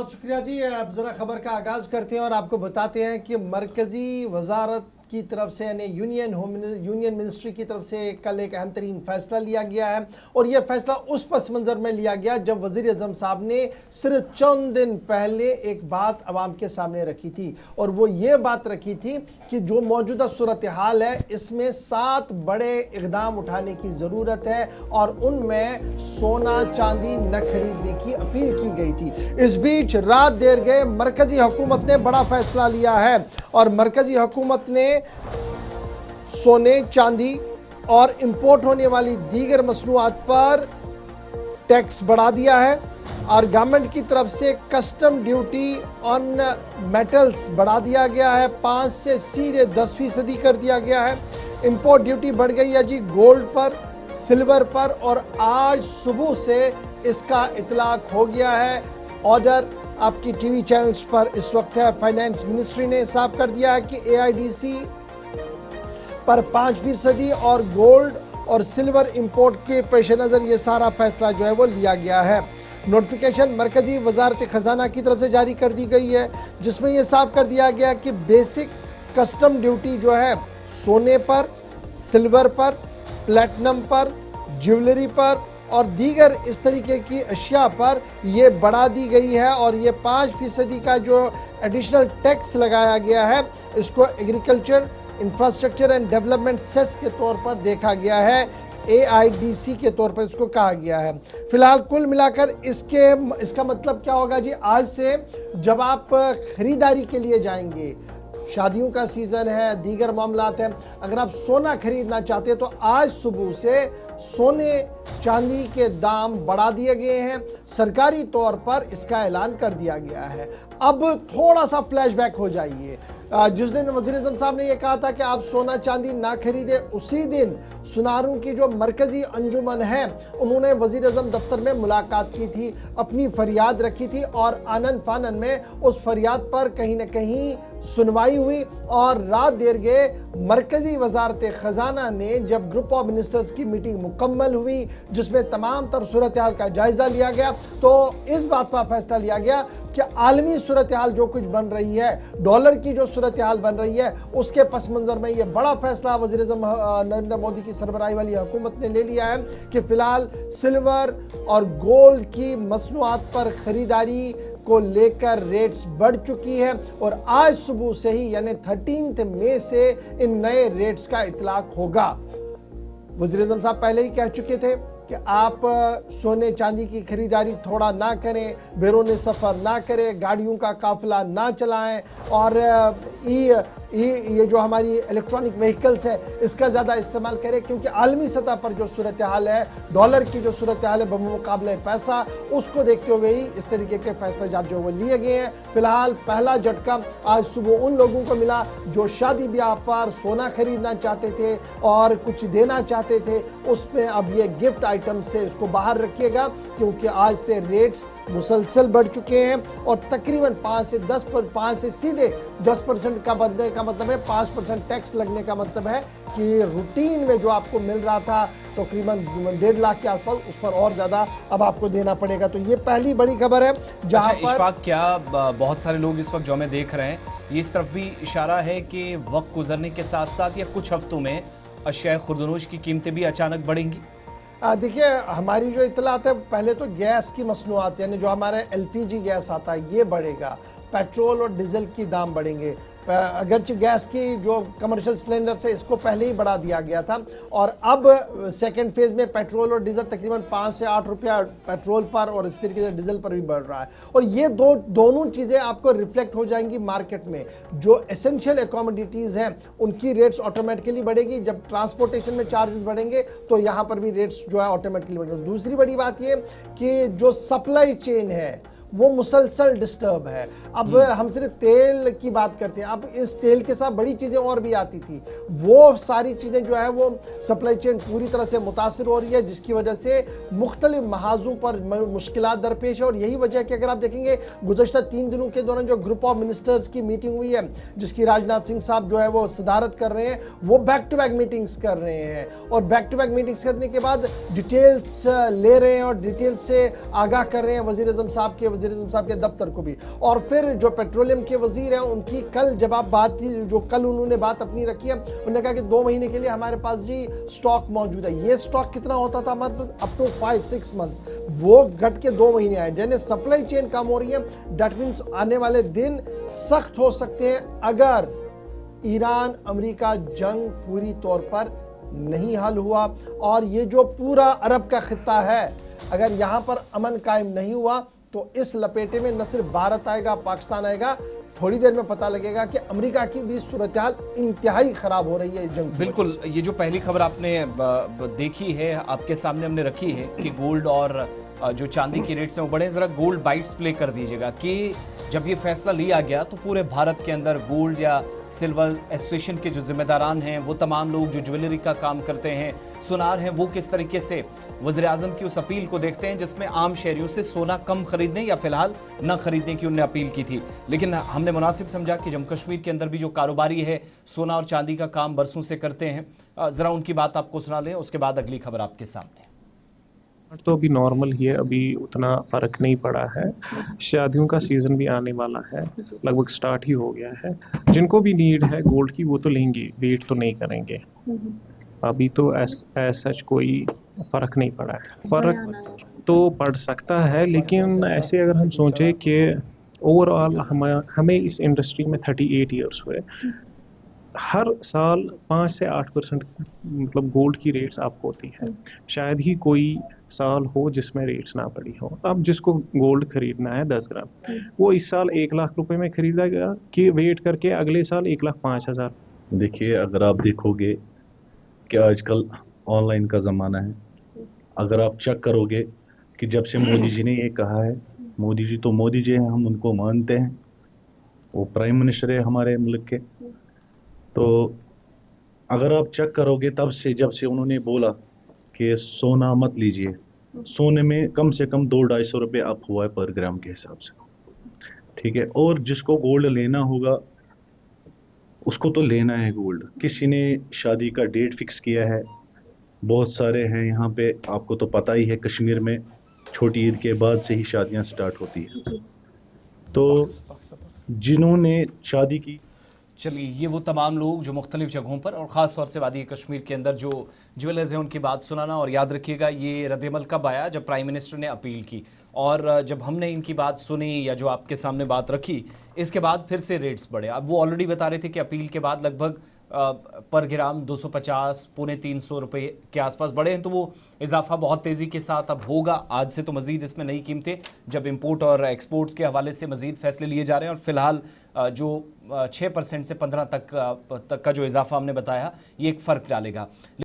शुक्रिया जी। अब जरा खबर का आगाज करते हैं और आपको बताते हैं कि मरकजी वजारत की तरफ से यानी यूनियन मिनिस्ट्री की तरफ से कल एक अहम तरीन फैसला लिया गया है और यह फैसला उस पस मंज़र में लिया गया जब वज़ीर आज़म साहब ने सिर्फ चंद दिन पहले एक बात अवाम के सामने रखी थी और वो ये बात रखी थी कि जो मौजूदा सूरत हाल है इसमें 7 बड़े इक़दाम उठाने की ज़रूरत है और उनमें सोना चांदी न खरीदने की अपील की गई थी। इस बीच रात देर गए मरकजी हुकूमत ने बड़ा फैसला लिया है और मरकजी हुकूमत ने सोने चांदी और इंपोर्ट होने वाली दीगर मसनूआत पर टैक्स बढ़ा दिया है और गवर्नमेंट की तरफ से कस्टम ड्यूटी ऑन मेटल्स बढ़ा दिया गया है। 5 से सीधे 10% कर दिया गया है। इंपोर्ट ड्यूटी बढ़ गई है जी गोल्ड पर, सिल्वर पर और आज सुबह से इसका इतलाक हो गया है। ऑर्डर आपकी टीवी चैनल्स पर इस वक्त है। फाइनेंस मिनिस्ट्री ने साफ कर दिया है कि AIDC पर 5% और गोल्ड और सिल्वर इंपोर्ट के पेश नज़र ये सारा फैसला जो है वो लिया गया है। नोटिफिकेशन मरकजी वजारत खजाना की तरफ से जारी कर दी गई है जिसमें यह साफ कर दिया गया कि बेसिक कस्टम ड्यूटी जो है सोने पर, सिल्वर पर, प्लेटिनम पर, ज्वेलरी पर और दीगर इस तरीके की अशिया पर यह बढ़ा दी गई है और ये 5% का जो एडिशनल टैक्स लगाया गया है इसको agriculture infrastructure and development cess के तौर पर देखा गया है। AIDC के तौर पर इसको कहा गया है। फिलहाल कुल मिलाकर इसका मतलब क्या होगा जी, आज से जब आप खरीदारी के लिए जाएंगे, शादियों का सीज़न है, दीगर मामलात हैं, अगर आप सोना खरीदना चाहते हैं तो आज सुबह से सोने चांदी के दाम बढ़ा दिए गए हैं। सरकारी तौर पर इसका ऐलान कर दिया गया है। अब थोड़ा सा फ्लैशबैक हो जाइए। जिस दिन वज़ीर आज़म साहब ने यह कहा था कि आप सोना चांदी ना खरीदे, उसी दिन सुनारू की जो मरकजी अंजुमन है उन्होंने वज़ीर आज़म दफ्तर में मुलाकात की थी, अपनी फरियाद रखी थी और आनन फानन में उस फरियाद पर कहीं ना कहीं सुनवाई हुई और रात देर गए मरकजी वजारत खजाना ने जब ग्रुप ऑफ मिनिस्टर्स की मीटिंग मुकम्मल हुई जिसमें तमाम तर सूरत हाल का जायजा लिया गया तो इस बात पर फैसला लिया गया कि आलमी सूरत हाल जो कुछ बन रही है, डॉलर की जो सूरत हाल बन रही है, उसके पस मंज़र में यह बड़ा फैसला वज़ीर आज़म नरेंद्र मोदी की सरबराही वाली हुकूमत ने ले लिया है कि फ़िलहाल सिल्वर और गोल्ड की मसनूआत पर ख़रीदारी को लेकर रेट्स बढ़ चुकी है और आज सुबह से ही यानी 13 मई से इन नए रेट्स का इतलाक होगा। वज़ीर आज़म साहब पहले ही कह चुके थे कि आप सोने चांदी की खरीदारी थोड़ा ना करें, बैरून सफ़र ना करें, गाड़ियों का काफिला ना चलाएं और ये जो हमारी इलेक्ट्रॉनिक व्हीकल्स है इसका ज़्यादा इस्तेमाल करें क्योंकि आलमी सतह पर जो सूरत हाल है, डॉलर की जो सूरत हाल है बमुकाबले पैसा, उसको देखते हुए ही इस तरीके के फैसले जो वो लिए गए हैं। फिलहाल पहला झटका आज सुबह उन लोगों को मिला जो शादी ब्याह पर सोना खरीदना चाहते थे और कुछ देना चाहते थे, उसमें अब ये गिफ्ट आइटम से इसको बाहर रखिएगा क्योंकि आज से रेट्स मुसलसल बढ़ चुके हैं और तकरीबन 5 से सीधे 10% का बढ़ने का मतलब है 5% टैक्स लगने का मतलब है कि रूटीन में जो आपको मिल रहा था तकरीबन 1.5 लाख के आसपास उस पर और ज़्यादा अब आपको देना पड़ेगा। तो ये पहली बड़ी खबर है जहां पर इशफाक, क्या बहुत सारे लोग इस वक्त जो हमें देख रहे हैं ये इस तरफ भी इशारा है कि वक्त गुजरने के साथ साथ या कुछ हफ्तों में अशिया खुर्दनोश की कीमतें भी अचानक बढ़ेंगी? देखिए, हमारी जो इतलात है पहले तो गैस की मसनूआत यानी जो हमारे LPG गैस आता है ये बढ़ेगा, पेट्रोल और डीजल की दाम बढ़ेंगे। अगरचे गैस की जो कमर्शियल सिलेंडर से इसको पहले ही बढ़ा दिया गया था और अब सेकंड फेज में पेट्रोल और डीजल तकरीबन 5 से 8 रुपया पेट्रोल पर और इस तरीके से डीजल पर भी बढ़ रहा है और ये दोनों चीज़ें आपको रिफ्लेक्ट हो जाएंगी मार्केट में। जो एसेंशियल कमोडिटीज़ हैं उनकी रेट्स ऑटोमेटिकली बढ़ेगी, जब ट्रांसपोर्टेशन में चार्जेस बढ़ेंगे तो यहाँ पर भी रेट्स जो है ऑटोमेटिकली बढ़ेंगे। दूसरी बड़ी बात ये कि जो सप्लाई चेन है वो मुसलसल डिस्टर्ब है। अब हम सिर्फ तेल की बात करते हैं, अब इस तेल के साथ बड़ी चीज़ें और भी आती थी, वो सारी चीज़ें जो है वो सप्लाई चेन पूरी तरह से मुतासिर हो रही है जिसकी वजह से मुख्तलिफ महाजों पर मुश्किलात दरपेश है। और यही वजह है कि अगर आप देखेंगे गुज़श्ता 3 दिनों के दौरान जो ग्रुप ऑफ मिनिस्टर्स की मीटिंग हुई है जिसकी राजनाथ सिंह साहब जो है वो सदारत कर रहे हैं, वो बैक टू बैक मीटिंग्स कर रहे हैं और बैक टू बैक मीटिंग्स करने के बाद डिटेल्स ले रहे हैं और डिटेल्स से आगाह कर रहे हैं वज़ीर आज़म साहब के वज़ीर-ए-आज़म साहब के दफ्तर को भी। और फिर जो पेट्रोलियम के वज़ीर हैं उनकी कल जब आप बात थी, जो कल उन्होंने बात अपनी रखी है, उन्होंने कहा कि 2 महीने के लिए हमारे पास जी स्टॉक मौजूद है। ये स्टॉक कितना होता था हमारे पास? अप टू 5-6 मंथ्स, वो घट के 2 महीने आए। यानी सप्लाई चेन कम हो रही है। दैट मीन्स आने वाले दिन सख्त हो सकते हैं अगर ईरान अमेरिका जंग पूरी तौर पर नहीं हल हुआ। और ये जो पूरा अरब का खित्ता है, अगर यहां पर अमन कायम नहीं हुआ तो इस लपेटे में न सिर्फ भारत आएगा, पाकिस्तान आएगा। थोड़ी देर में पता लगेगा कि अमेरिका की भी सूरत हाल इंतहाई खराब हो रही है इस जंग। बिल्कुल, ये जो पहली खबर आपने देखी है, आपके सामने हमने रखी है कि गोल्ड और जो चांदी की रेट्स हैं वो बढ़े। जरा गोल्ड बाइट्स प्ले कर दीजिएगा कि जब ये फैसला लिया गया तो पूरे भारत के अंदर गोल्ड या सिल्वर एसोसिएशन के जो जिम्मेदारान हैं, वो तमाम लोग जो ज्वेलरी का काम करते हैं, सुनार हैं, वो किस तरीके से वज़ीर-ए-आज़म की उस अपील को देखते हैं जिसमें आम शहरियों से सोना कम खरीदने या फिलहाल न खरीदने की उन्होंने अपील की थी। लेकिन हमने मुनासिब समझा कि जम्मू कश्मीर के अंदर भी जो कारोबारी है सोना और चांदी का काम बरसों से करते हैं, ज़रा उनकी बात आपको सुना लें, उसके बाद अगली खबर आपके सामने। तो अभी नॉर्मल ही है, अभी उतना फ़र्क नहीं पड़ा है। शादियों का सीज़न भी आने वाला है, लगभग स्टार्ट ही हो गया है। जिनको भी नीड है गोल्ड की वो तो लेंगे, वेट तो नहीं करेंगे। अभी तो सच कोई फ़र्क नहीं पड़ा है। फ़र्क तो पड़ सकता है, लेकिन ऐसे अगर हम सोचें कि ओवरऑल हमें इस इंडस्ट्री में 38 ईयर्स हुए, हर साल 5 से 8% मतलब गोल्ड की रेट्स अप होती है। शायद ही कोई साल हो जिसमें रेट्स ना बढ़ी हो। अब जिसको गोल्ड खरीदना है 10 ग्राम, वो इस साल 1 लाख रुपए में खरीदेगा कि वेट करके अगले साल 1,05,000। देखिए, अगर आप देखोगे कि आजकल ऑनलाइन का ज़माना है, अगर आप चेक करोगे कि जब से मोदी जी ने ये कहा है, मोदी जी तो मोदी जी हैं, हम उनको मानते हैं, वो प्राइम मिनिस्टर है हमारे मुल्क के। तो अगर आप चेक करोगे तब से जब से उन्होंने बोला कि सोना मत लीजिए, सोने में कम से कम 200-250 रुपये अप हुआ है पर ग्राम के हिसाब से, ठीक है। और जिसको गोल्ड लेना होगा उसको तो लेना है गोल्ड। किसी ने शादी का डेट फिक्स किया है, बहुत सारे हैं यहाँ पे, आपको तो पता ही है कश्मीर में छोटी ईद के बाद से ही शादियाँ स्टार्ट होती है। तो जिन्होंने शादी की, चलिए, ये वो तमाम लोग जो मुख्तलिफ जगहों पर और ख़ास तौर से वादी कश्मीर के अंदर जो ज्वेलर्स हैं उनकी बात सुनाना। और याद रखिएगा ये रद्द-ए-अमल कब आया? जब प्राइम मिनिस्टर ने अपील की और जब हमने इनकी बात सुनी या जो आपके सामने बात रखी, इसके बाद फिर से रेट्स बढ़े। अब वो ऑलरेडी बता रहे थे कि अपील के बाद लगभग पर ग्राम 250 पौने 300 रुपये के आसपास बढ़े हैं। तो वो इजाफा बहुत तेज़ी के साथ अब होगा। आज से तो मज़ीद इसमें नई कीमतें जब इंपोर्ट और एक्सपोर्ट्स के हवाले से मज़ीद फैसले लिए जा रहे हैं। और फिलहाल जो 6% से 15 तक का जो इजाफा हमने बताया, ये एक फ़र्क डालेगा।